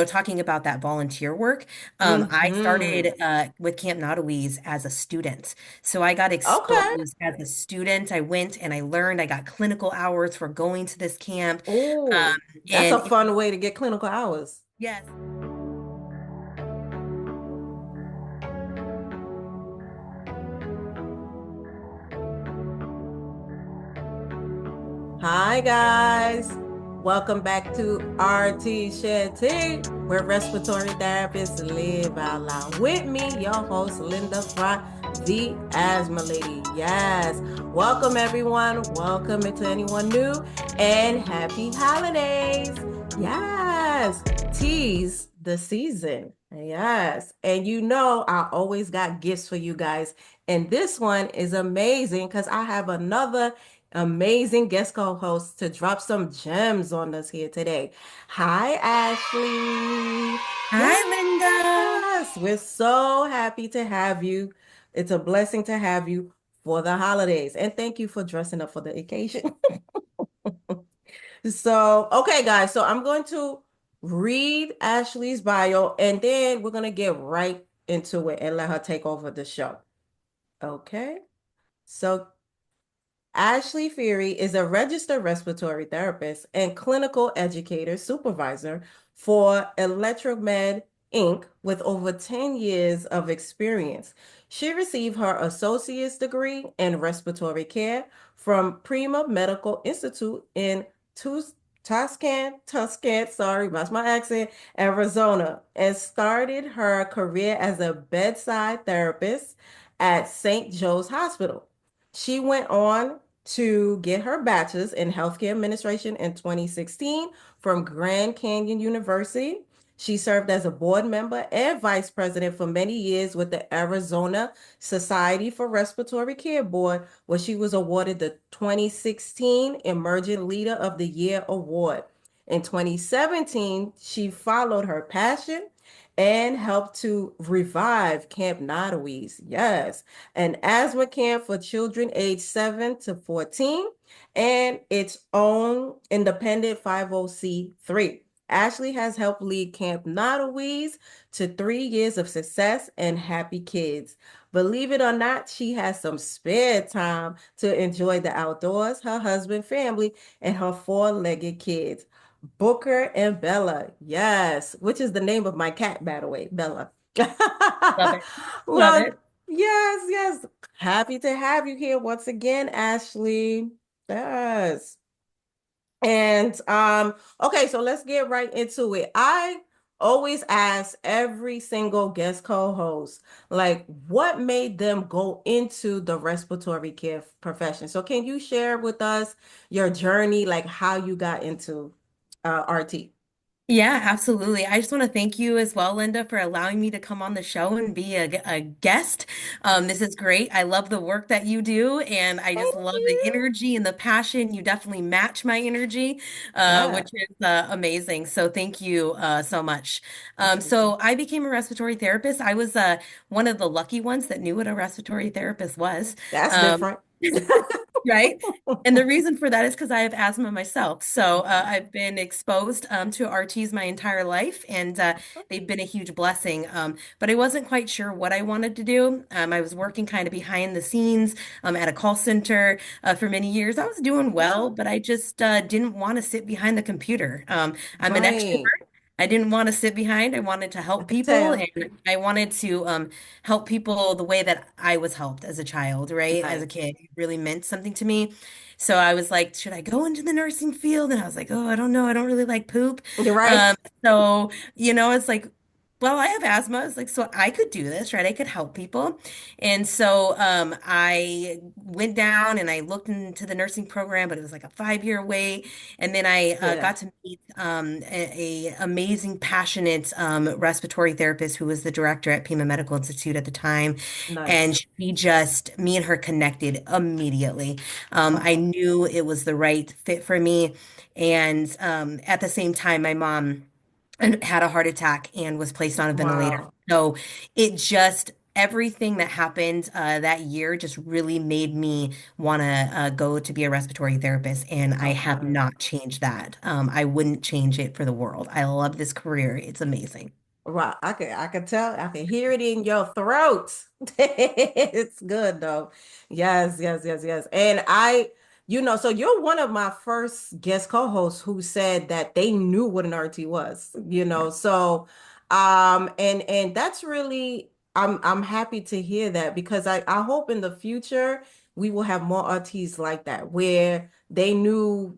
talking about that volunteer work, I Hmm. started with Camp-Not-A-Wheeze as a student. So I got Okay. exposed as a student. I went and I learned, I got clinical hours for going to this camp. Oh, that's a And fun way to get clinical hours. yes. Hi, guys. Welcome back to RTs Share Tea, where respiratory therapists live out loud. With me, your host, Linda Fry, the asthma lady. Yes. Welcome, everyone. Welcome to anyone new, and happy holidays. Yes. Tease the season. Yes. And I always got gifts for you guys. And this one is amazing because I have another amazing guest co-host to drop some gems on us here today. Hi, Ashley. Hi, Linda. Yes, we're so happy to have you. It's a blessing to have you for the holidays. And thank you for dressing up for the occasion. So, okay, guys, so I'm going to read Ashley's bio and then we're going to get right into it and let her take over the show. Okay. So Ashley Feighery is a registered respiratory therapist and clinical educator supervisor for Electromed Inc. with over 10 years of experience. She received her associate's degree in respiratory care from Prima Medical Institute in Tucson, sorry, that's my accent, Arizona, and started her career as a bedside therapist at St. Joe's Hospital. She went on to get her bachelor's in healthcare administration in 2016 from Grand Canyon University. She served as a board member and vice president for many years with the Arizona Society for Respiratory Care Board, where she was awarded the 2016 Emerging Leader of the Year award. In 2017, she followed her passion and helped to revive Camp-Not-A-Wheeze. Yes, an asthma camp for children aged 7 to 14 and its own independent 50c3. Ashley has helped lead Camp-Not-A-Wheeze to 3 years of success and happy kids. Believe it or not, she has some spare time to enjoy the outdoors, her husband, family, and her four-legged kids. Booker and Bella, yes, which is the name of my cat, by the way, Bella. Love it. Love Well, it. yes, yes. Happy to have you here once again, Ashley. Yes. And okay, so let's get right into it. I always ask every single guest co-host, like, what made them go into the respiratory care profession? So can you share with us your journey, like how you got into RT? Yeah, absolutely. I just want to thank you as well, Linda, for allowing me to come on the show and be a guest. This is great. I love the work that you do, and I just Thank love the you. energy and the passion. You definitely match my energy, Yeah. which is amazing. So thank you so much. Thank you. So I became a respiratory therapist. I was one of the lucky ones that knew what a respiratory therapist was. That's Um, different. Right? And the reason for that is because I have asthma myself. So I've been exposed to RTs my entire life, and they've been a huge blessing. But I wasn't quite sure what I wanted to do. I was working kind of behind the scenes at a call center for many years. I was doing well, but I just didn't want to sit behind the computer. I'm an Right. extrovert. I didn't want to sit behind. I wanted to I help could people, tell. and I wanted to help people the way that I was helped as a child, right? As a Right. kid. It really meant something to me. So I was like, should I go into the nursing field? And I was like, oh, I don't know. I don't really like poop. You're right. Um, it's like, well, I have asthma. It's like, so I could do this, right? I could help people. And so I went down and I looked into the nursing program, but it was like a 5-year wait. And then I Yeah. got to meet a amazing, passionate respiratory therapist who was the director at Pima Medical Institute at the time. And Nice. me and her connected immediately. I Oh, knew it was the right fit for me. And at the same time, my mom had a heart attack and was placed on a ventilator. wow. So it just everything that happened that year just really made me want to go to be a respiratory therapist, and I have Okay. not changed that. I wouldn't change it for the world. I love this career. It's amazing. Right. I can tell, I can hear it in your throat. It's good though. Yes, yes, yes, yes. And so you're one of my first guest co-hosts who said that they knew what an RT was. So and that's really I'm happy to hear that because I hope in the future we will have more RTs like that where they knew,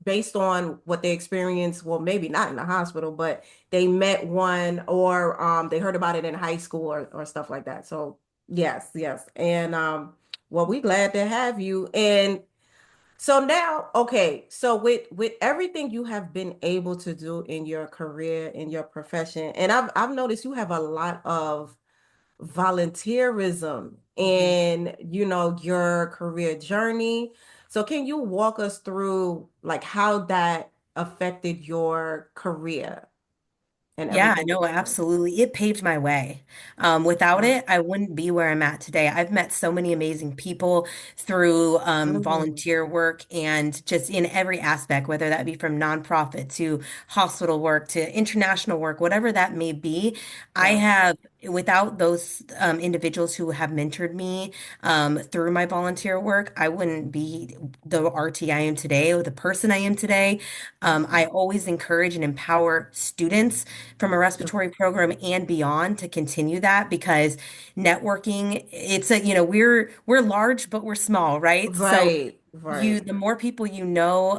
based on what they experienced, well, maybe not in the hospital, but they met one or they heard about it in high school or stuff like that. So yes, yes. And well, we glad to have you. And so now, okay, so with everything you have been able to do in your career, in your profession, and I've noticed you have a lot of volunteerism Mhm. in, your career journey. So can you walk us through like how that affected your career and Yeah, everything no, you've done? absolutely. It paved my way. Without Uh, it, I wouldn't be where I'm at today. I've met so many amazing people through mm, volunteer work and just in every aspect, whether that be from nonprofit to hospital work to international work, whatever that may be. I yes. have, without those individuals who have mentored me through my volunteer work, I wouldn't be the RT I am today or the person I am today. I Okay. always encourage and empower students from a Sure. respiratory program and beyond to continue that because networking, it's we're large but we're small, right? So Right, right. the more people you know,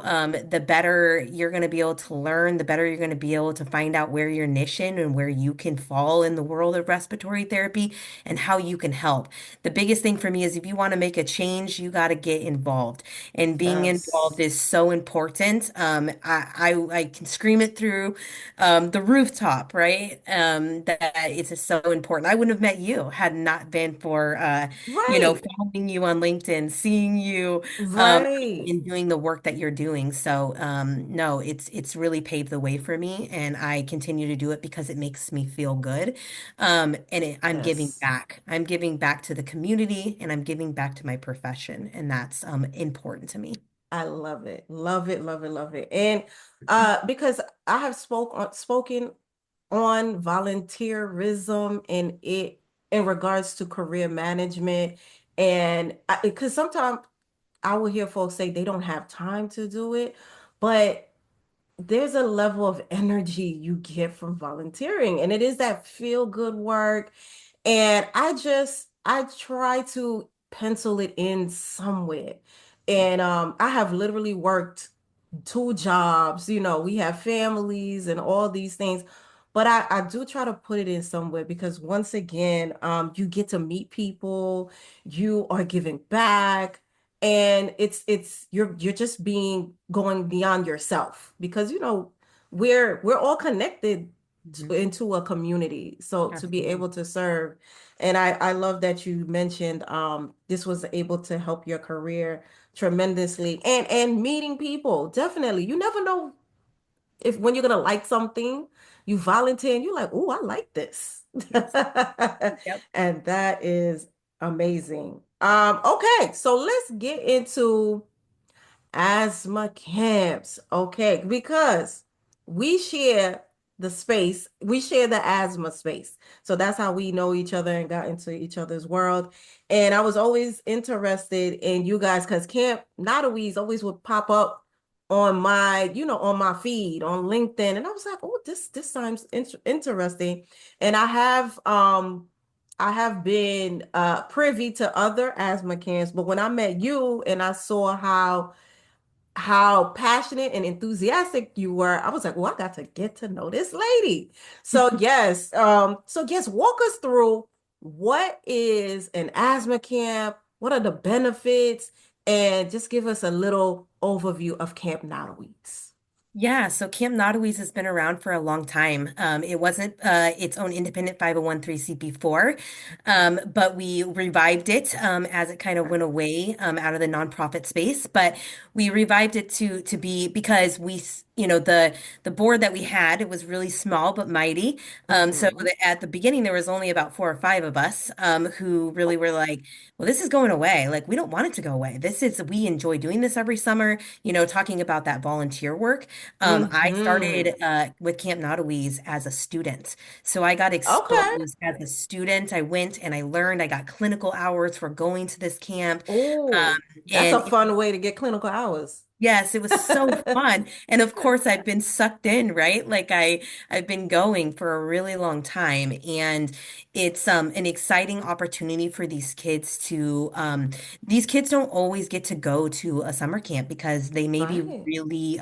the better you're going to be able to learn, the better you're going to be able to find out where your niche in and where you can fall in the world of respiratory therapy and how you can help. The biggest thing for me is if you want to make a change, you got to get involved. And being involved Yes. is so important. I can scream it through the rooftop, right? That it's just so important. I wouldn't have met you had it not been for Right, following you on LinkedIn, seeing you right. in doing the work that you're doing. So no, it's really paved the way for me, and I continue to do it because it makes me feel good. I'm giving Yes. back. I'm giving back to the community, and I'm giving back to my profession, and that's important to me. I love it. Love it, love it, love it. And because I have spoken on volunteerism and it in regards to career management and because sometimes I will hear folks say they don't have time to do it, but there's a level of energy you get from volunteering, and it is that feel good work. And I try to pencil it in somewhere. And I have literally worked two jobs, we have families and all these things. But I do try to put it in somewhere because once again, you get to meet people, you are giving back, and you're just being going beyond yourself because we're all connected Mhm. into a community. So to be Absolutely. able to serve, and I love that you mentioned this was able to help your career tremendously and meeting people. Definitely. You never know if when you're gonna like something, you volunteer and you're like, oh, I like this. Yes. Yep. And that is amazing. Okay, so let's get into asthma camps. Okay, because we share the asthma space. So that's how we know each other and got into each other's world. And I was always interested in you guys because Camp-Not-A-Wheeze always would pop up on my feed on LinkedIn. And I was like, oh, this sounds interesting. And I have been privy to other asthma camps, but when I met you and I saw how passionate and enthusiastic you were, I was like, well, I got to get to know this lady. So yes, walk us through what is an asthma camp, what are the benefits, and just give us a little overview of Camp Notaweeds. Yeah, so Camp-Not-A-Wheeze has been around for a long time. It wasn't its own independent 501(c) before, but we revived it as it kind of went away out of the nonprofit space. But we revived it to be because the board that we had, it was really small but mighty. So Hmm. at the beginning there was only about 4 or 5 of us who really were like, well, this is going away. Like we don't want it to go away. We enjoy doing this every summer, talking about that volunteer work. I Hmm. started with Camp-Not-A-Wheeze as a student. So I got Okay. exposed as a student. I went and I learned, I got clinical hours for going to this camp. Oh, that's a And fun way to get clinical hours. yes, it was so fun. And of course, I've been sucked in, right? I've been going for a really long time, and it's an exciting opportunity for these kids don't always get to go to a summer camp because they may be Right. really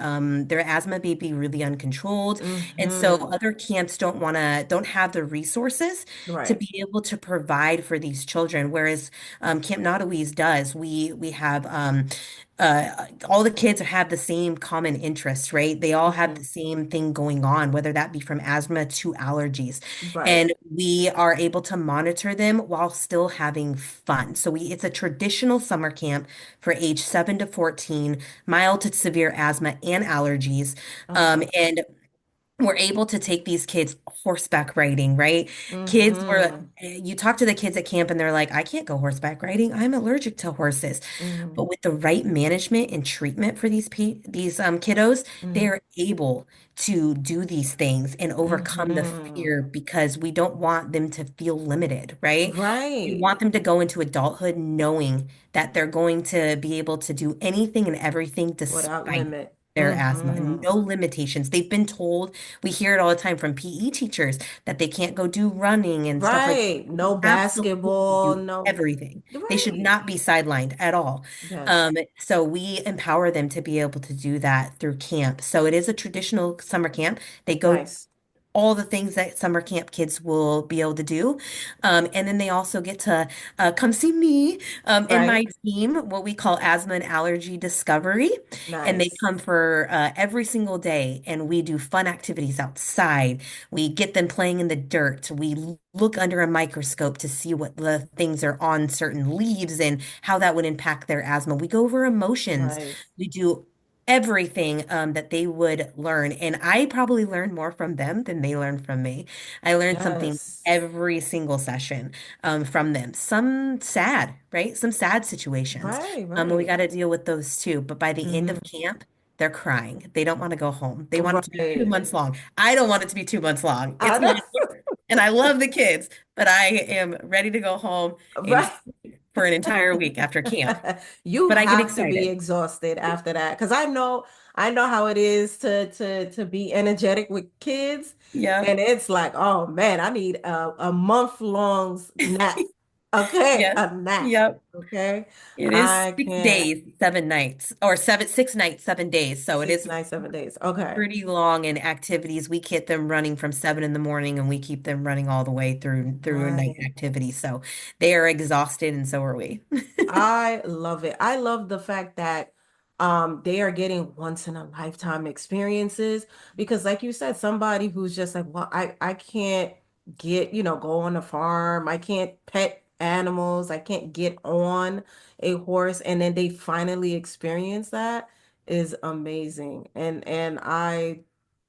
their asthma may be really uncontrolled. And so Hmm. other camps don't have the resources to Right. be able to provide for these children, whereas Camp Notawees does. We have all the kids have the same common interests, right? They all have Hmm. the same thing going on, whether that be from asthma to allergies. Right. And we are able to monitor them while still having fun. It's a traditional summer camp for age 7 to 14, mild to severe asthma and allergies. Okay. And we're able to take these kids horseback riding, right? Hmm. You talk to the kids at camp and they're like, I can't go horseback riding. I'm allergic to horses. Hmm. But with the right management and treatment for these kiddos, they Hmm. are able to do these things and overcome the Hmm. fear because we don't want them to feel limited, right? We Right. want them to go into adulthood knowing that they're going to be able to do anything and everything Without despite limit. their asthma and Hmm. no limitations. They've been told, we hear it all the time from PE teachers that they can't go do running and stuff like that. Right. No They absolutely basketball. do No. everything. They should Right. not be sidelined at all. Yes. So we empower them to be able to do that through camp. So it is a traditional summer camp. They go Nice. all the things that summer camp kids will be able to do. And then they also get to come see me and Right. my team, what we call asthma and allergy discovery. And they Nice. come for every single day, and we do fun activities outside. We get them playing in the dirt. Look under a microscope to see what the things are on certain leaves and how that would impact their asthma. We go over emotions. Nice. We do everything that they would learn. And I probably learn more from them than they learn from me. I learned something Yes. every single session from them. Some sad, right? Some sad situations. Right. And we Right. got to deal with those too. But by the end Hmm. of camp, they're crying. They don't want to go home. They want it to be two Right. months long. I don't want it to be 2 months long. I It's know. my work. And I love the kids, but I am ready to go home and Right. sleep for an entire week after camp. You But I get have to be excited. exhausted after that because I know how it is to be energetic with kids, Yep. and it's like, oh man, I need a month long nap. Okay, Yes. a nap. Yep. Okay, It is I six can't. days, 7 nights, or 6 nights, 7 days. So it Six is nights, 7 days. Okay, pretty long in activities. We get them running from 7 in the morning and we keep them running all the way through a night right. activity. So they are exhausted and so are we. I love it. I love the fact that they are getting once in a lifetime experiences because like you said, somebody who's just like, well, I can't go on a farm. I can't pet animals. I can't get on a horse and then they finally experience that is amazing. And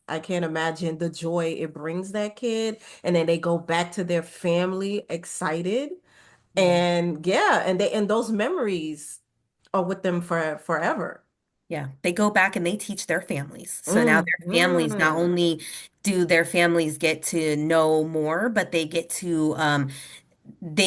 I can't imagine the joy it brings that kid and then they go back to their family excited Yeah. and yeah, and those memories are with them for forever. Yeah. They go back and they teach their families. So now their families, not Hmm. only do their families get to know more, but they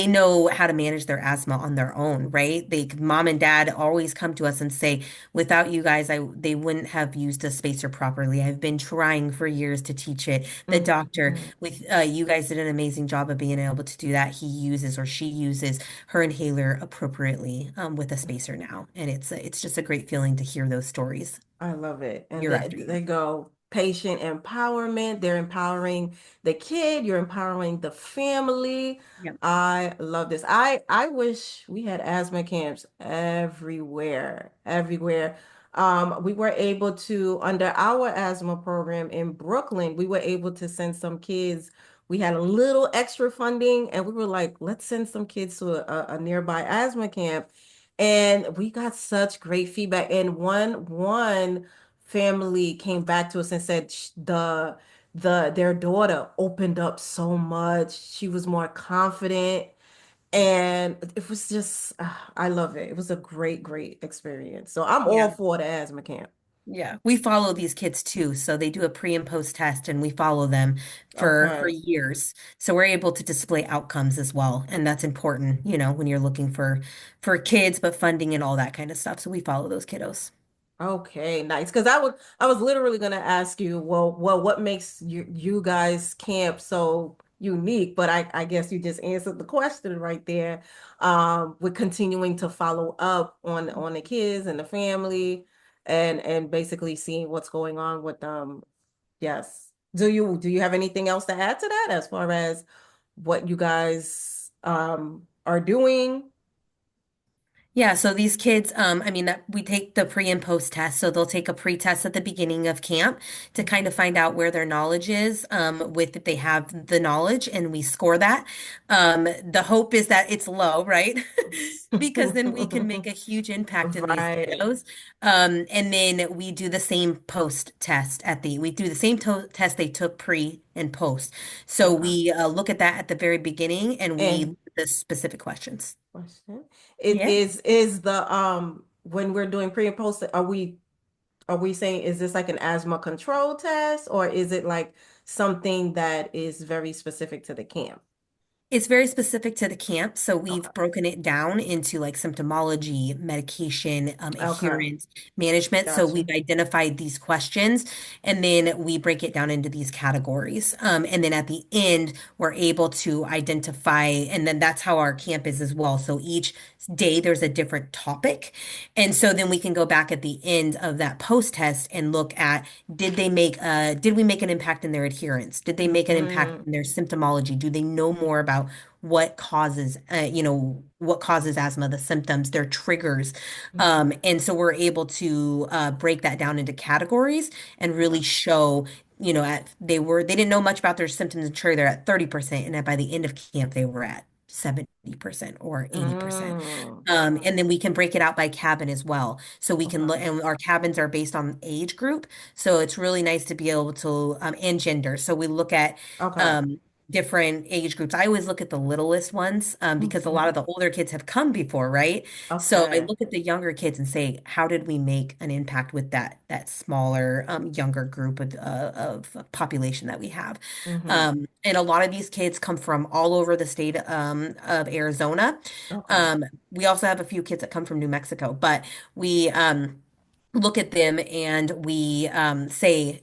know how to manage their asthma on their own, right? Mom and dad always come to us and say, without you guys, they wouldn't have used a spacer properly. I've been trying for years to teach it. The doctor, Hmm. with you guys did an amazing job of being able to do that. He uses or she uses her inhaler appropriately with a spacer now, and it's just a great feeling to hear those stories I love it. And year they, after year. they go patient empowerment. They're empowering the kid. You're empowering the family. Yep. I love this. I wish we had asthma camps everywhere, everywhere. We were able to, under our asthma program in Brooklyn, we were able to send some kids. We had a little extra funding, and we were like, let's send some kids to a nearby asthma camp. And we got such great feedback. And one family came back to us and said their daughter opened up so much. She was more confident, and it was just I love it. It was a great experience. So I'm all Yeah. for the asthma camp. Yeah, we follow these kids too. So they do a pre and post test and we follow them for Okay. years. So we're able to display outcomes as well. And that's important, when you're looking for kids, but funding and all that kind of stuff. So we follow those kiddos. Okay, nice. Because I was literally gonna ask you, what makes you guys camp so unique? But I guess you just answered the question right there. We're continuing to follow up on the kids and the family, and basically seeing what's going on with them. Yes. Do you have anything else to add to that as far as what you guys are doing? Yeah, so these kids, I mean, that we take the pre and post test. So they'll take a pre-test at the beginning of camp to kind of find out where their knowledge is, with if they have the knowledge, and we score that. The hope is that it's low, right? Because then we can make a huge impact in these Right. kiddos. And then we do the same post test we do the same to test they took pre and post. So Okay. we look at that at the very beginning and we And look at the specific questions. question. It Yeah. is the when we're doing pre and post, are we saying is this like an asthma control test or is it like something that is very specific to the camp? It's very specific to the camp, so Okay. we've broken it down into like symptomology, medication, Okay. adherence, management. So we've Gotcha. identified these questions, and then we break it down into these categories. And then at the end, we're able to identify, and then that's how our camp is as well. So each day there's a different topic, and so then we can go back at the end of that post test and look at did we make an impact in their adherence? Did they make an impact Hmm. in their symptomology? Do they know more about what causes asthma, the symptoms, their triggers? And so we're able to break that down into categories and really show, they didn't know much about their symptoms and trigger. They're at 30%, and by the end of camp, they were at 70% or 80%. Mm. And then we can break it out by cabin as well. So we can Okay. look, and our cabins are based on age group. So it's really nice to be able to, and gender. So we look at Okay. um, different age groups. I always look at the littlest ones, because a lot of Mhm. the older kids have come before, right? So I Okay. look at the younger kids and say, how did we make an impact with that smaller, younger group of population that we have? Hmm. And a lot of these kids come from all over the state of Arizona. Okay. We also have a few kids that come from New Mexico, but we look at them and we say,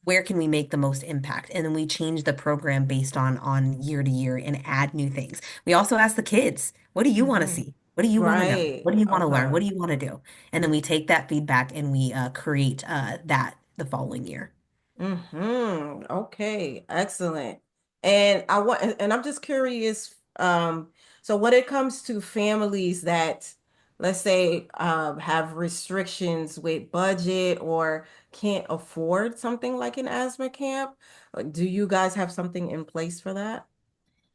where can we make the most impact? And then we change the program based on year to year and add new things. We also ask the kids, what do you want to Hmm. see? What do you want to know? Right. What do you want to learn? Okay. What do you want to do? And then we take that feedback and we create that the following year. Okay, excellent. And I'm just curious, so when it comes to families that, let's say, have restrictions with budget or can't afford something like an asthma camp, do you guys have something in place for that?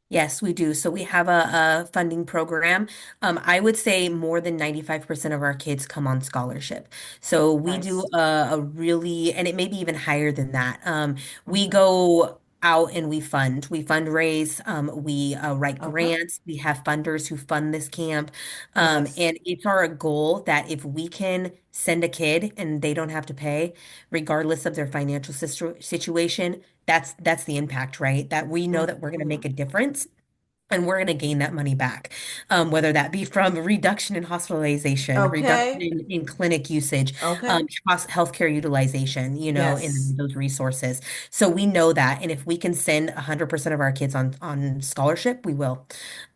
Yes, we do. So we have a funding program. I would say more than 95% of our kids come on scholarship. So we do Nice. a really, and it may be even higher than that. We Okay. go out and we fund. We fundraise. We write Okay. grants. We have funders who fund this camp. Yes. And it's our goal that if we can send a kid and they don't have to pay, regardless of their financial situation, that's the impact, right? That we know that we're going to make Hmm. a difference and we're going to gain that money back, whether that be from a reduction in hospitalization, reduction Okay. in clinic usage, Okay. healthcare utilization, in Yes. those resources. So we know that, and if we can send 100% of our kids on scholarship, we will.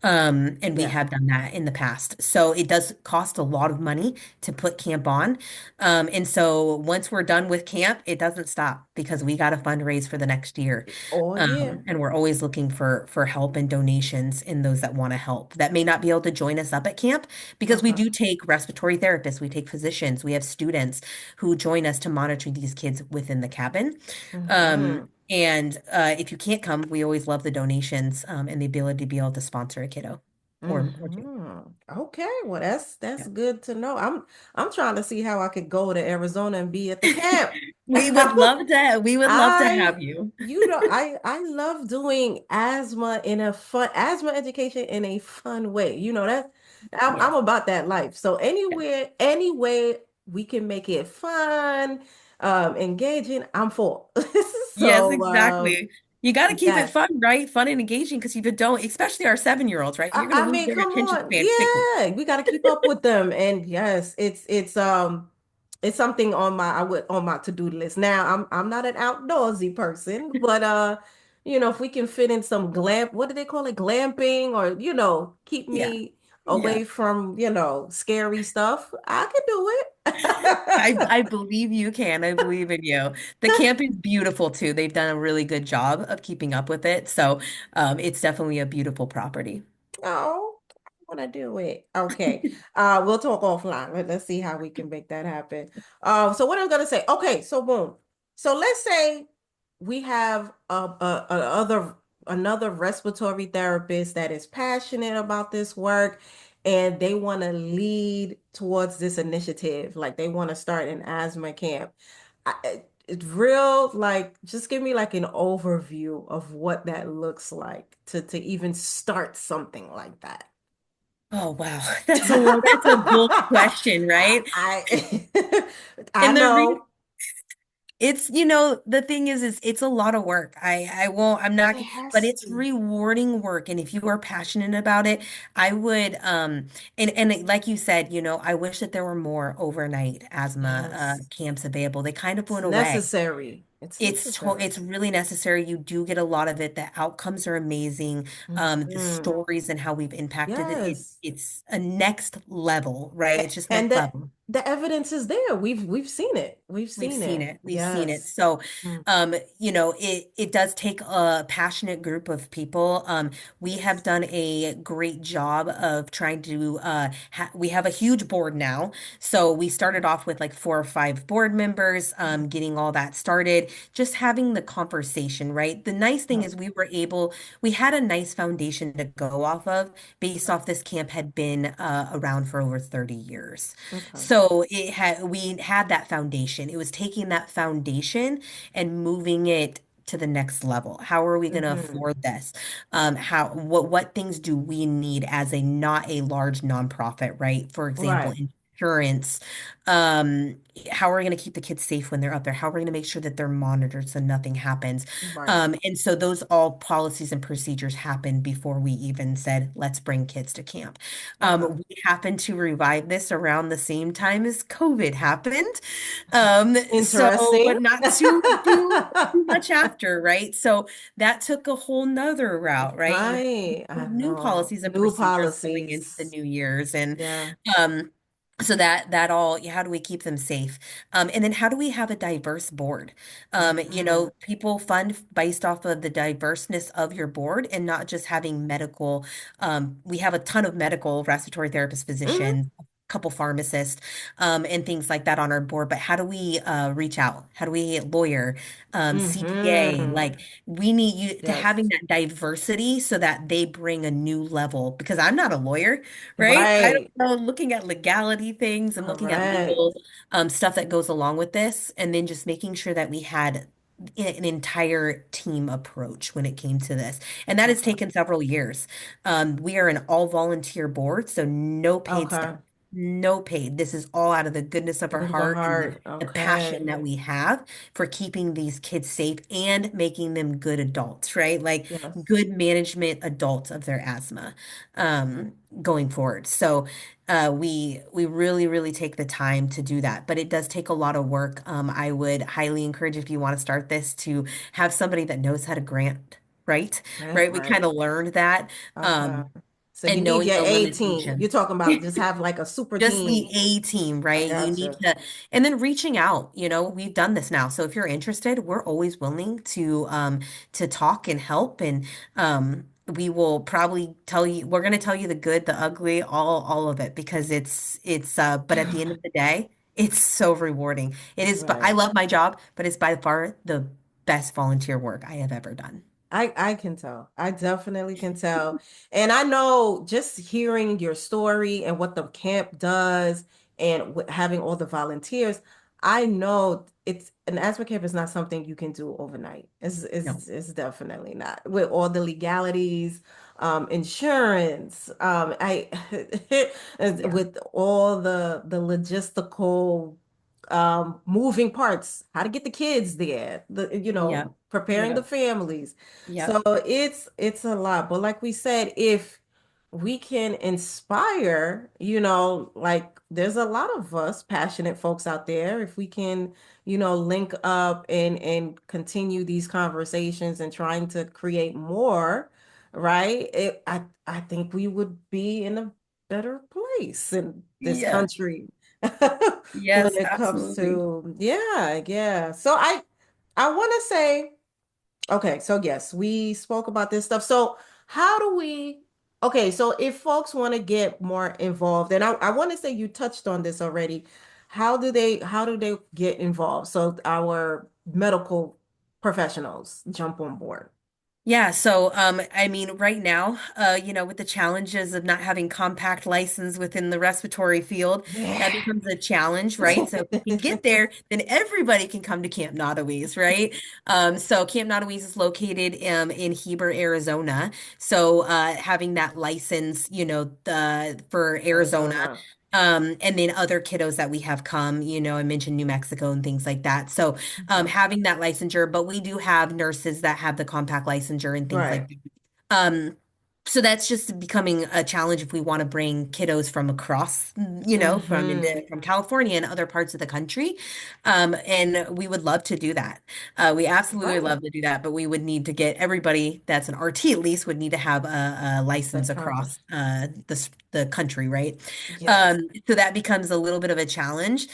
And we Yeah. have done that in the past. So it does cost a lot of money to put camp on. And so once we're done with camp, it doesn't stop because we got to fundraise for the next year. Oh, yeah. And we're always looking for help and donations in those that want to help that may not be able to join us up at camp because we Okay. do take respiratory therapists, we take physicians, we have students who join us to monitor these kids within the cabin. Hmm. And if you can't come, we always love the donations, and the ability to be able to sponsor a kiddo or two. Okay, well that's Yeah. good to know. I'm trying to see how I could go to Arizona and be at the camp. We would love to I have you. I love doing asthma education in a fun way. You know that I'm Yes. about that life. So Yeah. any way we can make it fun, engaging, I'm for. Yes, So exactly. You got to keep it yes. fun, right? Fun and engaging because if you don't, especially our 7-year-olds, right? You're going to I lose mean, their come attention on. span quickly. Yeah, we got to keep up with them. And yes, it's something on my to-do list. Now, I'm not an outdoorsy person, but if we can fit in some what do they call it? Glamping or, keep Yeah. me Yeah. away from, scary stuff. I can do I it. I believe you can. I believe in you. The camp is beautiful too. They've done a really good job of keeping up with it. So it's definitely a beautiful property. Oh, I want to do it. Okay. We'll talk offline. Let's see how we can make that happen. So what I'm gonna say, okay, so boom. So let's say we have another respiratory therapist that is passionate about this work and they want to lead towards this initiative. Like they want to start an asthma camp. It's real, like, just give me like an overview of what that looks like to even start something like that. Oh wow. That's a bold question, right? I I And the re know it's the thing is it's a lot of work. I won't I'm not it but has it's to. rewarding work, and if you are passionate about it, I would like you said, I wish that there were more overnight asthma Yes. camps available. They kind of It's went away. necessary. It's It's necessary. really necessary. You do get a lot of it. The outcomes are amazing. The Mhm. stories and how we've impacted it, Yes. it's a next level, right? It's just And next level. the evidence is there. We've seen it. We've We've seen seen it. it. We've seen it. Yes. So, Mm. it does take a passionate group of people. We have Yes. done a great job of trying to ha we have a huge board now. So we started off with like 4 or 5 board members, getting all that started, just having the conversation, right? The nice thing Yeah. is we had a nice foundation to go off of based off this camp had been around for over 30 years. Okay. So we had that foundation. It was taking that foundation and moving it to the next level. How are we going to Hmm. afford this? What things do we need as a not a large nonprofit, right? For example, Right. insurance. Um, how are we going to keep the kids safe when they're up there? How are we going to make sure that they're monitored so nothing happens? Right. And so those all policies and procedures happened before we even said, let's bring kids to camp. Okay. We happened to revive this around the same time as COVID happened. So, Interesting. but not too much after, right? So that took a whole nother route, right? Right. I New know. policies and New procedures going into the policies. new years, and Yeah. um, so that all, how do we keep them safe? And then how do we have a diverse board? Hmm. People fund based off of the diverseness of your board and not just having medical. We have a ton of medical respiratory therapist Hmm. physicians, a couple pharmacists, and things like that on our board. But how do we reach out? How do we get lawyer, CPA? Hmm. Like we need you to having Yes. that diversity so that they bring a new level because I'm not a lawyer, right? I don't Right. know, looking at legality things and looking at legal Correct. stuff that goes along with this, and then just making sure that we had an entire team approach when it came to this. And that has Okay. taken several years. We are an all volunteer board, so no paid staff. Okay. No paid. This is all out of the goodness of our Good of a heart and heart. the passion Okay. that we have for keeping these kids safe and making them good adults, right? Like Yes. good management adults of their asthma um, going forward. So we really, really take the time to do that, but it does take a lot of work. I would highly encourage if you want to start this to have somebody that knows how to grant, right? Grant Right? We kind right. of learned that, Okay. um, So you and need knowing your the A team. limitations. You're talking about just have like a super Just the team. A team, I right? You need gotcha. to, and then reaching out, we've done this now. So if you're interested, we're always willing to talk and help. And we will probably tell you, we're gonna tell you the good, the ugly, all of it because but at the end of the day, it's so rewarding. It is, but I Right. love my job, but it's by far the best volunteer work I have ever done. I can tell. I definitely can tell. And I know just hearing your story and what the camp does and having all the volunteers, I know it's an asthma camp is not something you can do overnight. No. It's definitely not. With all the legalities, insurance, I Yeah. with all the logistical moving parts, how to get the kids there, Yeah. preparing Yeah. the families. Yeah. So it's a lot. But like we said, if we can inspire, like there's a lot of us passionate folks out there. If we can, link up and continue these conversations and trying to create more, right? I think we would be in a better place in this Yeah. country when Yes, it comes absolutely. to, yeah, yeah. So I want to say, okay, so yes, we spoke about this stuff. So how do we, okay, so if folks want to get more involved, and I want to say you touched on this already. How do they get involved? So our medical professionals jump on board. Yeah, so I mean, right now, with the challenges of not having compact license within the respiratory field, Yeah. that becomes a challenge, right? So if we can get there, then everybody can come to Camp Not-A-Wheeze, right? So Camp Not-A-Wheeze is located in Heber, Arizona. So having that license, for Arizona. Arizona. And then other kiddos that we have come, I mentioned New Mexico and things like that. So Mhm. having that licensure, but we do have nurses that have the compact licensure and things like Right. that. Um, so that's just becoming a challenge if we want to bring kiddos from across, Hmm. from California and other parts of the country. And we would love to do that. We absolutely Right. love to do that, but we would need to get everybody that's an RT at least would need to have a The license compass. across the country, right? Yes. So that becomes a little bit of a challenge.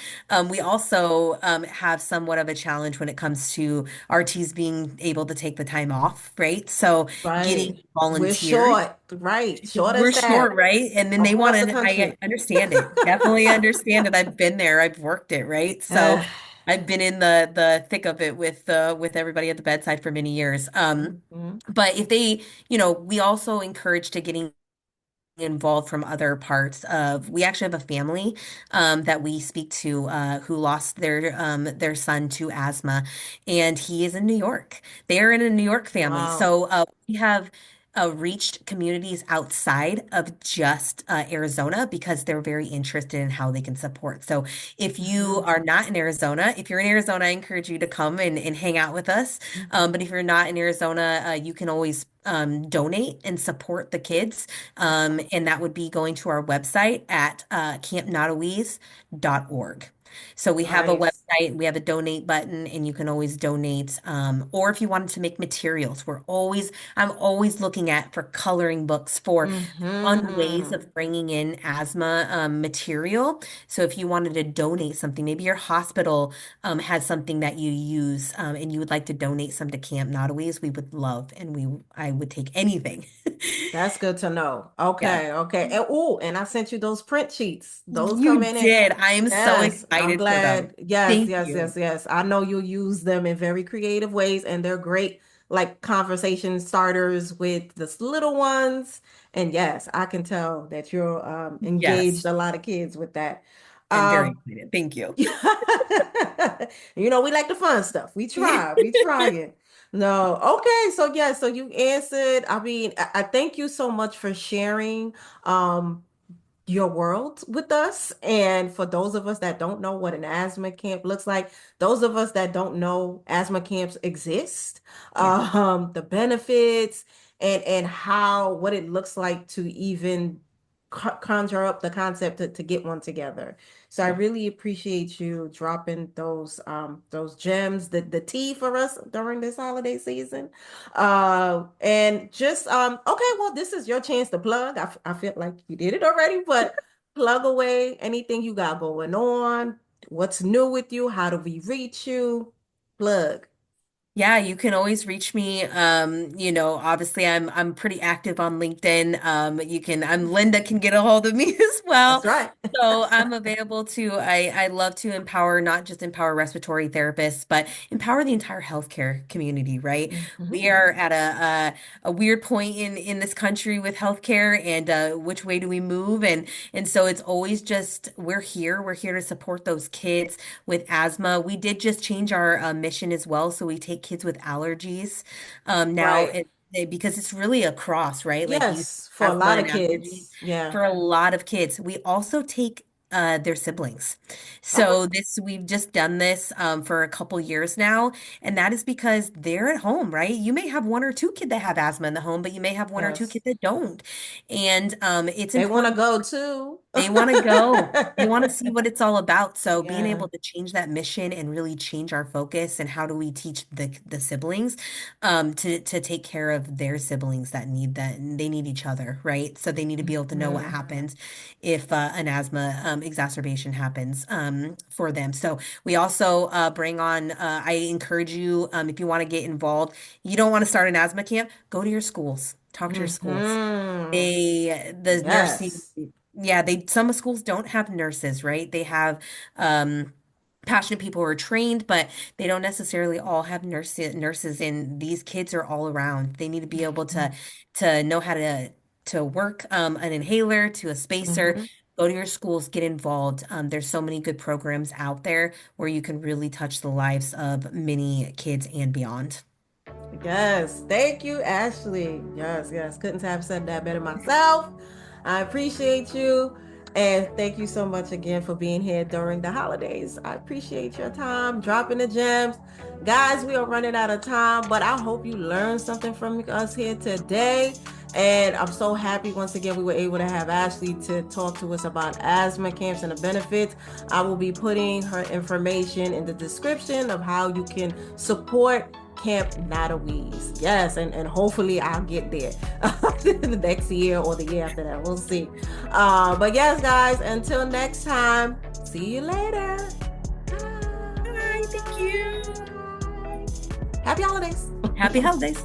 We also have somewhat of a challenge when it comes to RTs being able to take the time off, right? So getting Right. We're volunteers, short. Right. Short we're as short, that. right? And then they want Across the to, I country. understand it, definitely understand it. I've been there, I've worked it, right? So Uh, I've been in the thick of it with everybody at the bedside for many years. mhm. But if they, we also encourage to getting involved from other parts of we actually have a family that we speak to who lost their son to asthma, and he is in New York. They're in a New York family, Wow. so we have reached communities outside of just Arizona because they're very interested in how they can support. So if you Hmm. are not in Arizona, if you're in Arizona, I encourage you to come and hang out with us. Hmm. But if you're not in Arizona, you can always donate and support the kids. And that would be going to our website at campnotaweeze.org. So we have a Nice. website, we have a donate button, and you can always donate. Or if you wanted to make materials, I'm always looking at for coloring books for fun ways Hmm. of bringing in asthma material. So if you wanted to donate something, maybe your hospital has something that you use and you would like to donate some to Camp Notaways, we would love and I would take anything. That's good to know. Yeah. Okay, okay. And I sent you those print sheets. Those come You in and did. I am so yes, I'm excited for those. glad. Yes, Thank yes, yes, you. yes. I know you'll use them in very creative ways and they're great like conversation starters with the little ones. And yes, I can tell that you're Yes, engaged a lot of kids with that. I'm very Um excited. Thank you. we like the fun stuff. We try it. No, okay, so yeah, so you answered. I mean, I thank you so much for sharing um your world with us. And for those of us that don't know what an asthma camp looks like, those of us that don't know asthma camps exist, Yeah, the benefits and how what it looks like to even conjure up the concept to get one together. So I yeah. really appreciate you dropping those gems, the tea for us during this holiday season. And just okay, well, this is your chance to plug. I feel like you did it already, but plug away anything you got going on. What's new with you? How do we reach you? Plug. Yeah, you can always reach me. Obviously I'm pretty active on LinkedIn. Linda can get a hold of me as That's well. right. So I'm available to I love to empower, not just empower respiratory therapists, but empower the entire healthcare community, right? Mhm. We are at a weird point in this country with healthcare and which way do we move? And so it's always just we're here to support those kids with asthma. We did just change our mission as well. So we take kids with allergies now Right. because it's really a cross, right? Like you Yes, for a asthma lot of and allergies kids. Yeah. for a lot of kids. We also take their siblings. Okay. So we've just done this for a couple years now, and that is because they're at home, right? You may have one or two kids that have asthma in the home, but you may have one or two Yes. kids that don't. And it's They want to important. go too. They want to go. They want to see what it's all about. So being Yeah. able to change that mission and really change our focus and how do we teach the siblings to take care of their siblings that need that and they need each other, right? So they need to be able to know what Mhm. happens if an asthma exacerbation happens for them. So we also bring on. I encourage you if you want to get involved. You don't want to start an asthma camp. Go to your schools. Talk to your schools. Mhm. The nursing, Yes. yeah, some schools don't have nurses, right? They have um passionate people who are trained, but they don't necessarily all have nurses, and these kids are all around. They need to be able Mhm. to know how to work an inhaler to a spacer. Mhm. Go to your schools, get involved. There's so many good programs out there where you can really touch the lives of many kids and beyond. Yes. Thank you, Ashley. Yes, yes. Couldn't have said that better myself. I appreciate you. And thank you so much again for being here during the holidays. I appreciate your time, dropping the gems. Guys, we are running out of time, but I hope you learned something from us here today. And I'm so happy once again we were able to have Ashley to talk to us about asthma camps and the benefits. I will be putting her information in the description of how you can support Camp-Not-A-Wheeze. Yes, and hopefully I'll get there the next year or the year after that. We'll see. But yes, guys, until next time, see you later. Hi, thank you. Happy holidays. Happy holidays.